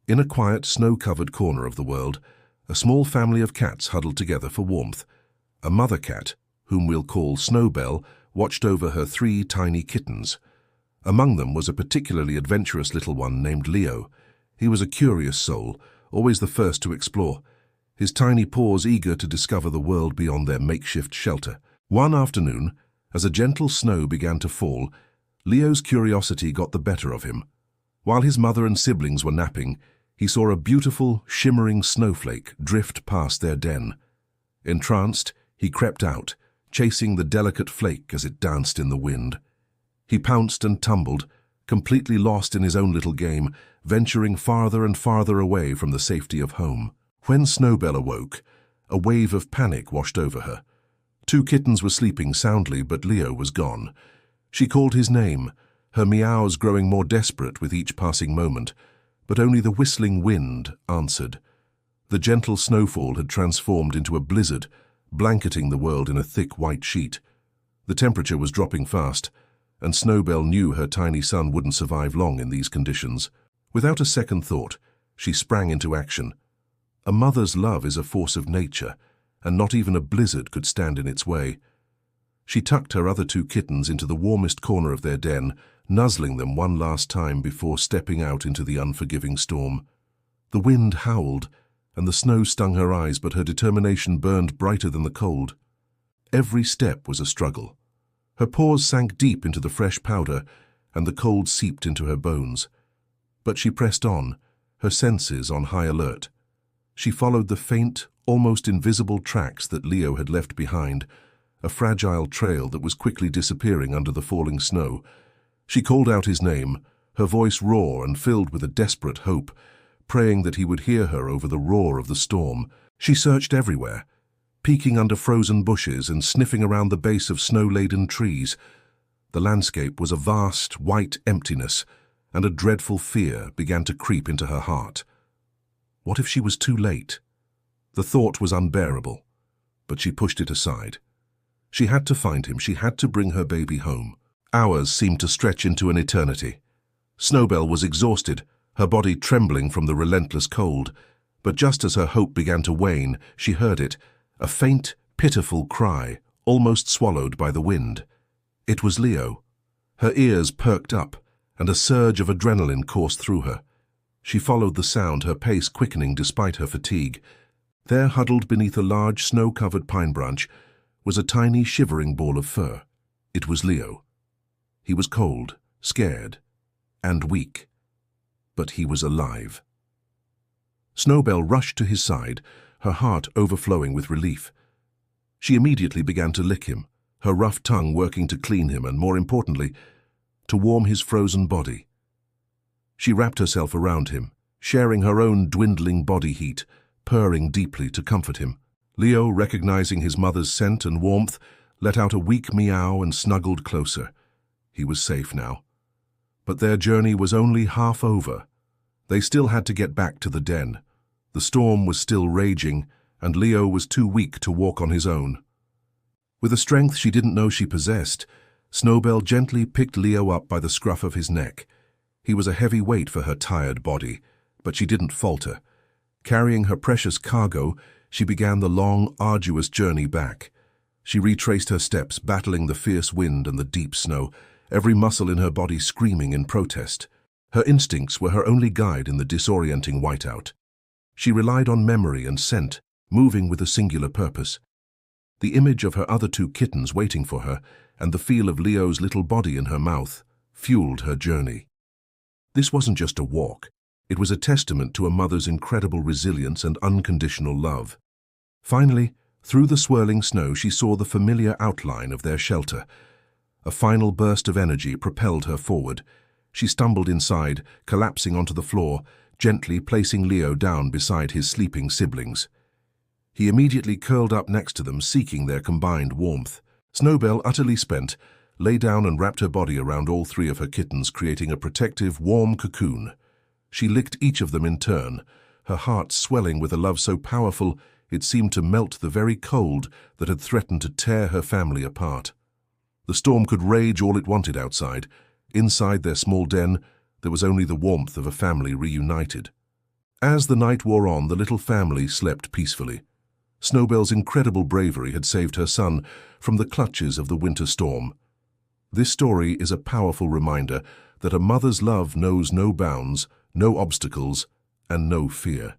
In a quiet, snow-covered corner of the world, a small family of cats huddled together for warmth. A mother cat, whom we'll call Snowbell, watched over her 3 tiny kittens. Among them was a particularly adventurous little one named Leo. He was a curious soul, always the first to explore, his tiny paws eager to discover the world beyond their makeshift shelter. One afternoon, as a gentle snow began to fall, Leo's curiosity got the better of him. While his mother and siblings were napping, he saw a beautiful, shimmering snowflake drift past their den. Entranced, he crept out, chasing the delicate flake as it danced in the wind. He pounced and tumbled, completely lost in his own little game, venturing farther and farther away from the safety of home. When Snowbell awoke, a wave of panic washed over her. 2 kittens were sleeping soundly, but Leo was gone. She called his name, her meows growing more desperate with each passing moment, but only the whistling wind answered. The gentle snowfall had transformed into a blizzard, blanketing the world in a thick white sheet. The temperature was dropping fast, and Snowbell knew her tiny son wouldn't survive long in these conditions. Without a second thought, she sprang into action. A mother's love is a force of nature, and not even a blizzard could stand in its way. She tucked her other 2 kittens into the warmest corner of their den, nuzzling them one last time before stepping out into the unforgiving storm. The wind howled, and the snow stung her eyes, but her determination burned brighter than the cold. Every step was a struggle. Her paws sank deep into the fresh powder, and the cold seeped into her bones. But she pressed on, her senses on high alert. She followed the faint, almost invisible tracks that Leo had left behind, a fragile trail that was quickly disappearing under the falling snow. She called out his name, her voice raw and filled with a desperate hope, praying that he would hear her over the roar of the storm. She searched everywhere, peeking under frozen bushes and sniffing around the base of snow-laden trees. The landscape was a vast, white emptiness, and a dreadful fear began to creep into her heart. What if she was too late? The thought was unbearable, but she pushed it aside. She had to find him. She had to bring her baby home. Hours seemed to stretch into an eternity. Snowbell was exhausted, her body trembling from the relentless cold. But just as her hope began to wane, she heard it, a faint, pitiful cry, almost swallowed by the wind. It was Leo. Her ears perked up, and a surge of adrenaline coursed through her. She followed the sound, her pace quickening despite her fatigue. There, huddled beneath a large, snow-covered pine branch, was a tiny, shivering ball of fur. It was Leo. He was cold, scared, and weak. But he was alive. Snowbell rushed to his side, her heart overflowing with relief. She immediately began to lick him, her rough tongue working to clean him and, more importantly, to warm his frozen body. She wrapped herself around him, sharing her own dwindling body heat, purring deeply to comfort him. Leo, recognizing his mother's scent and warmth, let out a weak meow and snuggled closer. He was safe now. But their journey was only half over. They still had to get back to the den. The storm was still raging, and Leo was too weak to walk on his own. With a strength she didn't know she possessed, Snowbell gently picked Leo up by the scruff of his neck. He was a heavy weight for her tired body, but she didn't falter. Carrying her precious cargo, she began the long, arduous journey back. She retraced her steps, battling the fierce wind and the deep snow, every muscle in her body screaming in protest. Her instincts were her only guide in the disorienting whiteout. She relied on memory and scent, moving with a singular purpose. The image of her other 2 kittens waiting for her, and the feel of Leo's little body in her mouth, fueled her journey. This wasn't just a walk. It was a testament to a mother's incredible resilience and unconditional love. Finally, through the swirling snow, she saw the familiar outline of their shelter. A final burst of energy propelled her forward. She stumbled inside, collapsing onto the floor, gently placing Leo down beside his sleeping siblings. He immediately curled up next to them, seeking their combined warmth. Snowbell, utterly spent, lay down and wrapped her body around all 3 of her kittens, creating a protective, warm cocoon. She licked each of them in turn, her heart swelling with a love so powerful it seemed to melt the very cold that had threatened to tear her family apart. The storm could rage all it wanted outside. Inside their small den, there was only the warmth of a family reunited. As the night wore on, the little family slept peacefully. Snowbell's incredible bravery had saved her son from the clutches of the winter storm. This story is a powerful reminder that a mother's love knows no bounds, no obstacles, and no fear.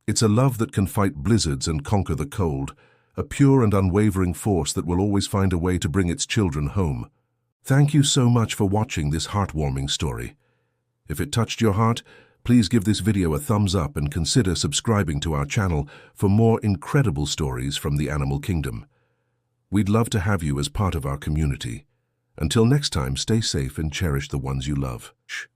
It's a love that can fight blizzards and conquer the cold, a pure and unwavering force that will always find a way to bring its children home. Thank you so much for watching this heartwarming story. If it touched your heart, please give this video a thumbs up and consider subscribing to our channel for more incredible stories from the animal kingdom. We'd love to have you as part of our community. Until next time, stay safe and cherish the ones you love. Shh.